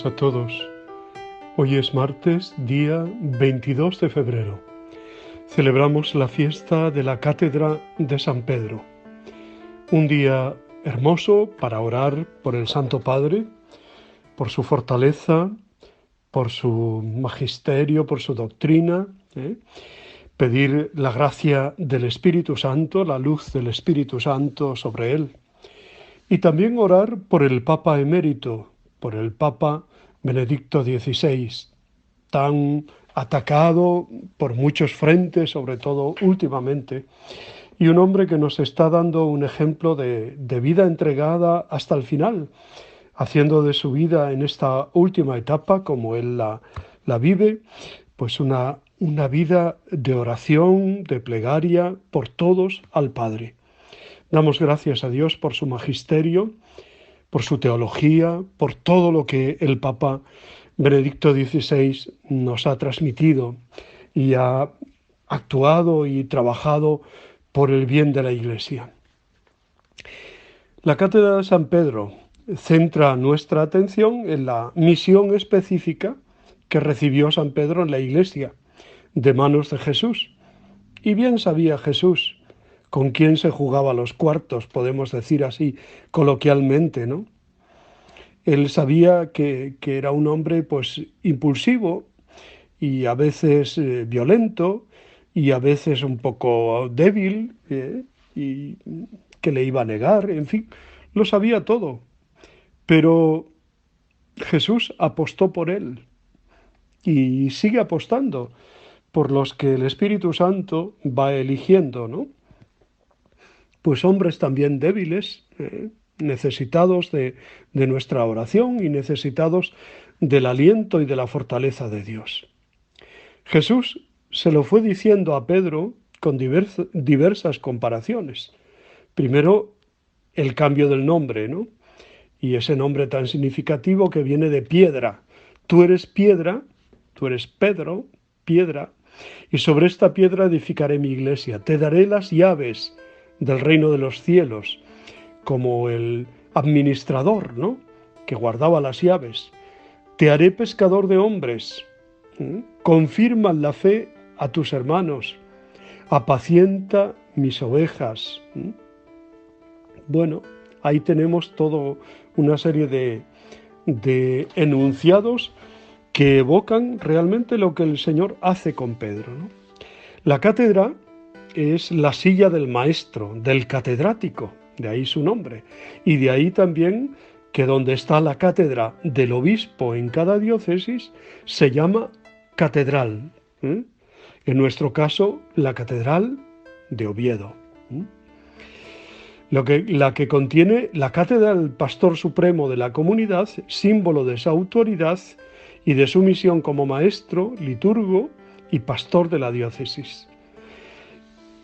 días a todos. Hoy es martes, día 22 de febrero. Celebramos la fiesta de la Cátedra de San Pedro. Un día hermoso para orar por el Santo Padre, por su fortaleza, por su magisterio, por su doctrina, pedir la gracia del Espíritu Santo, la luz del Espíritu Santo sobre él. Y también orar por el Papa emérito, por el Papa Benedicto XVI, tan atacado por muchos frentes, sobre todo últimamente, y un hombre que nos está dando un ejemplo de vida entregada hasta el final, haciendo de su vida en esta última etapa, como él la vive, pues una vida de oración, de plegaria por todos al Padre. Damos gracias a Dios por su magisterio, por su teología, por todo lo que el Papa Benedicto XVI nos ha transmitido y ha actuado y trabajado por el bien de la Iglesia. La Cátedra de San Pedro centra nuestra atención en la misión específica que recibió San Pedro en la Iglesia, de manos de Jesús. Y bien sabía Jesús con quién se jugaba los cuartos, podemos decir así coloquialmente, ¿no? Él sabía que era un hombre pues impulsivo y a veces violento y a veces un poco débil y que le iba a negar, en fin, lo sabía todo. Pero Jesús apostó por él y sigue apostando por los que el Espíritu Santo va eligiendo, ¿no? Pues hombres también débiles, necesitados de nuestra oración y necesitados del aliento y de la fortaleza de Dios. Jesús se lo fue diciendo a Pedro con diversas comparaciones. Primero, el cambio del nombre, ¿no? Y ese nombre tan significativo que viene de piedra. Tú eres piedra, tú eres Pedro, piedra, y sobre esta piedra edificaré mi iglesia. Te daré las llaves del reino de los cielos, como el administrador, ¿no?, que guardaba las llaves. Te haré pescador de hombres. Confirma la fe a tus hermanos. Apacienta mis ovejas. Bueno, ahí tenemos toda una serie de enunciados que evocan realmente lo que el Señor hace con Pedro, ¿no? La cátedra es la silla del maestro, del catedrático, de ahí su nombre, y de ahí también que donde está la cátedra del obispo en cada diócesis se llama catedral. En nuestro caso, la catedral de Oviedo. La que contiene la cátedra del pastor supremo de la comunidad, símbolo de su autoridad y de su misión como maestro, liturgo y pastor de la diócesis.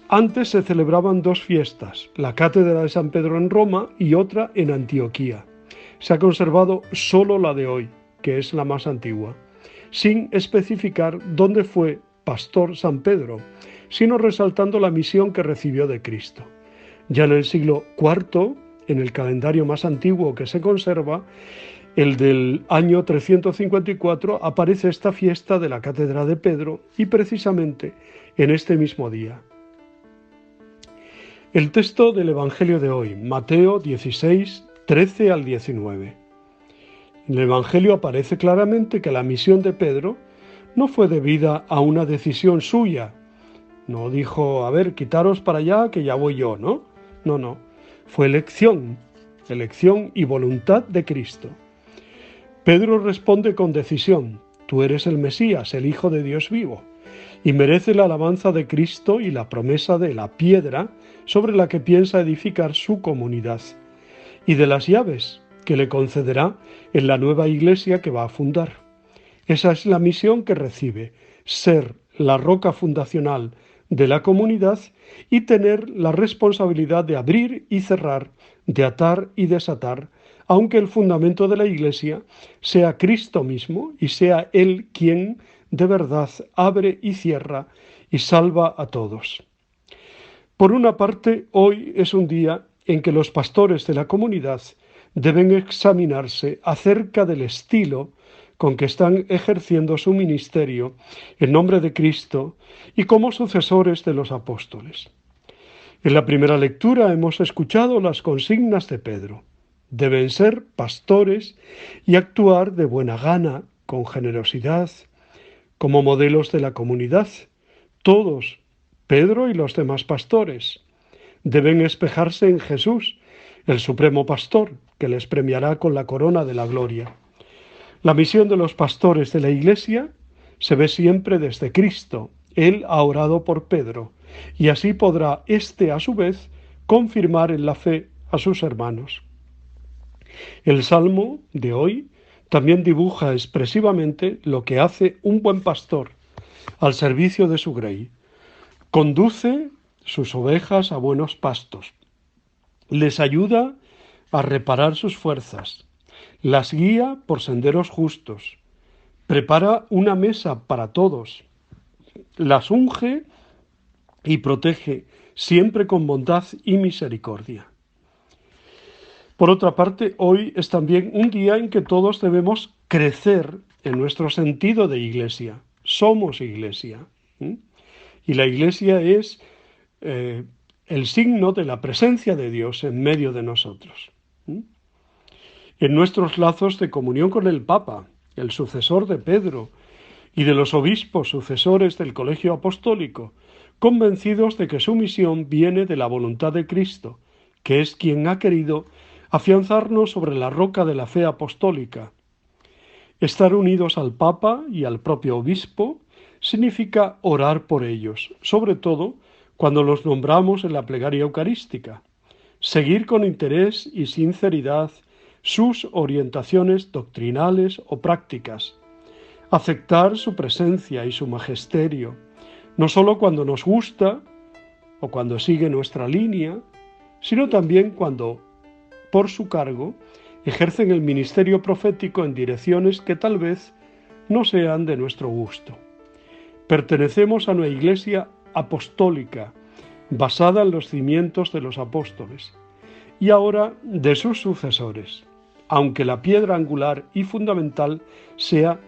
Antes se celebraban dos fiestas, la Cátedra de San Pedro en Roma y otra en Antioquía. Se ha conservado solo la de hoy, que es la más antigua, sin especificar dónde fue pastor San Pedro, sino resaltando la misión que recibió de Cristo. Ya en el siglo IV, en el calendario más antiguo que se conserva, el del año 354, aparece esta fiesta de la Cátedra de Pedro y precisamente en este mismo día. El texto del Evangelio de hoy, Mateo 16, 13 al 19. En el Evangelio aparece claramente que la misión de Pedro no fue debida a una decisión suya. No dijo, a ver, quitaros para allá que ya voy yo, ¿no? No. Fue elección y voluntad de Cristo. Pedro responde con decisión, tú eres el Mesías, el Hijo de Dios vivo, y merece la alabanza de Cristo y la promesa de la piedra sobre la que piensa edificar su comunidad, y de las llaves que le concederá en la nueva iglesia que va a fundar. Esa es la misión que recibe, ser la roca fundacional de la comunidad y tener la responsabilidad de abrir y cerrar, de atar y desatar, aunque el fundamento de la iglesia sea Cristo mismo y sea Él quien de verdad abre y cierra y salva a todos. Por una parte, hoy es un día en que los pastores de la comunidad deben examinarse acerca del estilo con que están ejerciendo su ministerio en nombre de Cristo y como sucesores de los apóstoles. En la primera lectura hemos escuchado las consignas de Pedro. Deben ser pastores y actuar de buena gana, con generosidad, como modelos de la comunidad. Todos, Pedro y los demás pastores, deben espejarse en Jesús, el supremo pastor, que les premiará con la corona de la gloria. La misión de los pastores de la Iglesia se ve siempre desde Cristo. Él ha orado por Pedro, y así podrá éste, a su vez, confirmar en la fe a sus hermanos. El Salmo de hoy también dibuja expresivamente lo que hace un buen pastor al servicio de su grey. Conduce sus ovejas a buenos pastos, les ayuda a reparar sus fuerzas, las guía por senderos justos, prepara una mesa para todos, las unge y protege siempre con bondad y misericordia. Por otra parte, hoy es también un día en que todos debemos crecer en nuestro sentido de iglesia. Somos iglesia. Y la iglesia es el signo de la presencia de Dios en medio de nosotros. En nuestros lazos de comunión con el Papa, el sucesor de Pedro, y de los obispos sucesores del Colegio Apostólico, convencidos de que su misión viene de la voluntad de Cristo, que es quien ha querido afianzarnos sobre la roca de la fe apostólica. Estar unidos al Papa y al propio obispo significa orar por ellos, sobre todo cuando los nombramos en la plegaria eucarística, seguir con interés y sinceridad sus orientaciones doctrinales o prácticas, aceptar su presencia y su magisterio, no solo cuando nos gusta o cuando sigue nuestra línea, sino también cuando, por su cargo, ejercen el ministerio profético en direcciones que tal vez no sean de nuestro gusto. Pertenecemos a una iglesia apostólica, basada en los cimientos de los apóstoles, y ahora de sus sucesores, aunque la piedra angular y fundamental sea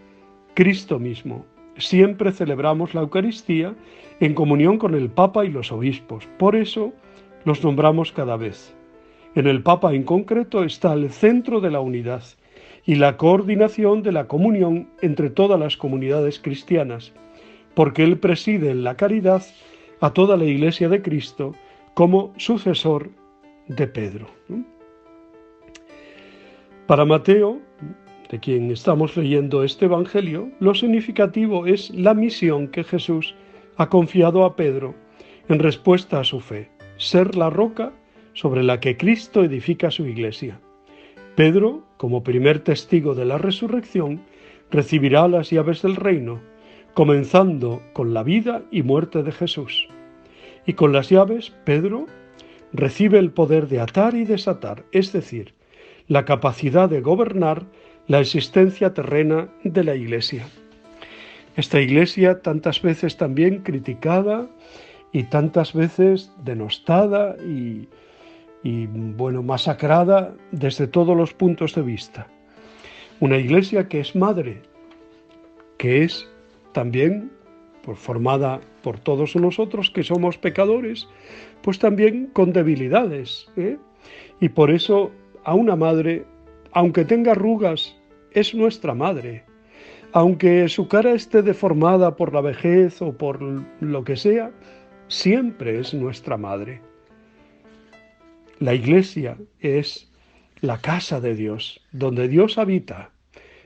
Cristo mismo. Siempre celebramos la Eucaristía en comunión con el Papa y los obispos, por eso los nombramos cada vez. En el Papa en concreto está el centro de la unidad y la coordinación de la comunión entre todas las comunidades cristianas, porque él preside en la caridad a toda la Iglesia de Cristo como sucesor de Pedro. Para Mateo, de quien estamos leyendo este Evangelio, lo significativo es la misión que Jesús ha confiado a Pedro en respuesta a su fe, ser la roca sobre la que Cristo edifica su iglesia. Pedro, como primer testigo de la resurrección, recibirá las llaves del reino, comenzando con la vida y muerte de Jesús. Y con las llaves, Pedro recibe el poder de atar y desatar, es decir, la capacidad de gobernar la existencia terrena de la Iglesia. Esta Iglesia, tantas veces también criticada y tantas veces denostada y masacrada desde todos los puntos de vista. Una Iglesia que es madre, que es también formada por todos nosotros que somos pecadores, pues también con debilidades, y por eso a una madre, aunque tenga arrugas, es nuestra madre. Aunque su cara esté deformada por la vejez o por lo que sea, siempre es nuestra madre. La Iglesia es la casa de Dios, donde Dios habita,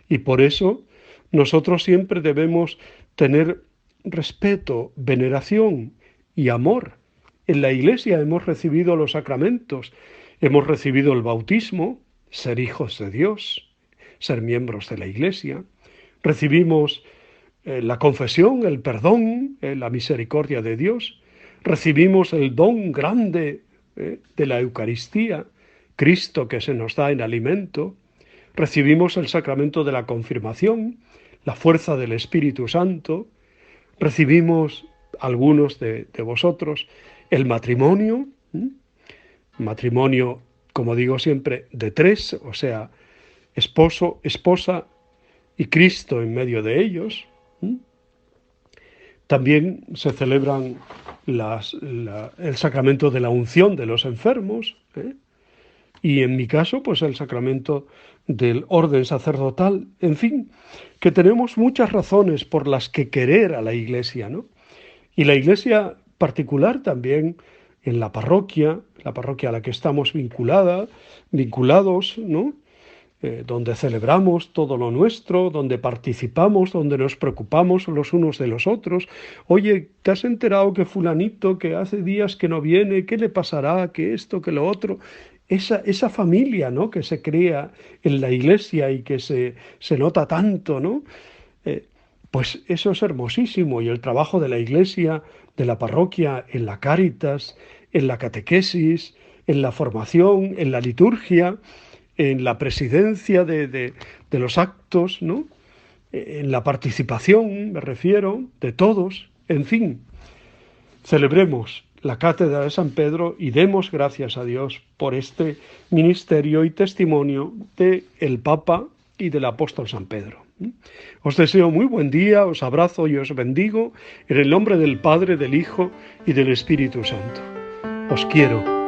y por eso nosotros siempre debemos tener respeto, veneración y amor. En la Iglesia hemos recibido los sacramentos, hemos recibido el bautismo, ser hijos de Dios, ser miembros de la Iglesia. Recibimos la confesión, el perdón, la misericordia de Dios. Recibimos el don grande de la Eucaristía, Cristo que se nos da en alimento. Recibimos el sacramento de la confirmación, la fuerza del Espíritu Santo. Recibimos, algunos de vosotros, el matrimonio como digo siempre, de tres, o sea, esposo, esposa y Cristo en medio de ellos. También se celebran el sacramento de la unción de los enfermos, y en mi caso, pues el sacramento del orden sacerdotal. En fin, que tenemos muchas razones por las que querer a la Iglesia, ¿no? Y la Iglesia particular también en la parroquia a la que estamos vinculados, ¿no? Donde celebramos todo lo nuestro, donde participamos, donde nos preocupamos los unos de los otros. Oye, ¿te has enterado que fulanito, que hace días que no viene, qué le pasará, que esto, que lo otro? Esa familia, ¿no?, que se crea en la Iglesia y que se nota tanto, ¿no? Eh, pues eso es hermosísimo, y el trabajo de la Iglesia, de la parroquia, en la Cáritas, en la catequesis, en la formación, en la liturgia, en la presidencia de los actos, ¿no? En la participación, me refiero, de todos. En fin, celebremos la cátedra de San Pedro y demos gracias a Dios por este ministerio y testimonio del Papa y del apóstol San Pedro. Os deseo muy buen día, os abrazo y os bendigo en el nombre del Padre, del Hijo y del Espíritu Santo. Os quiero.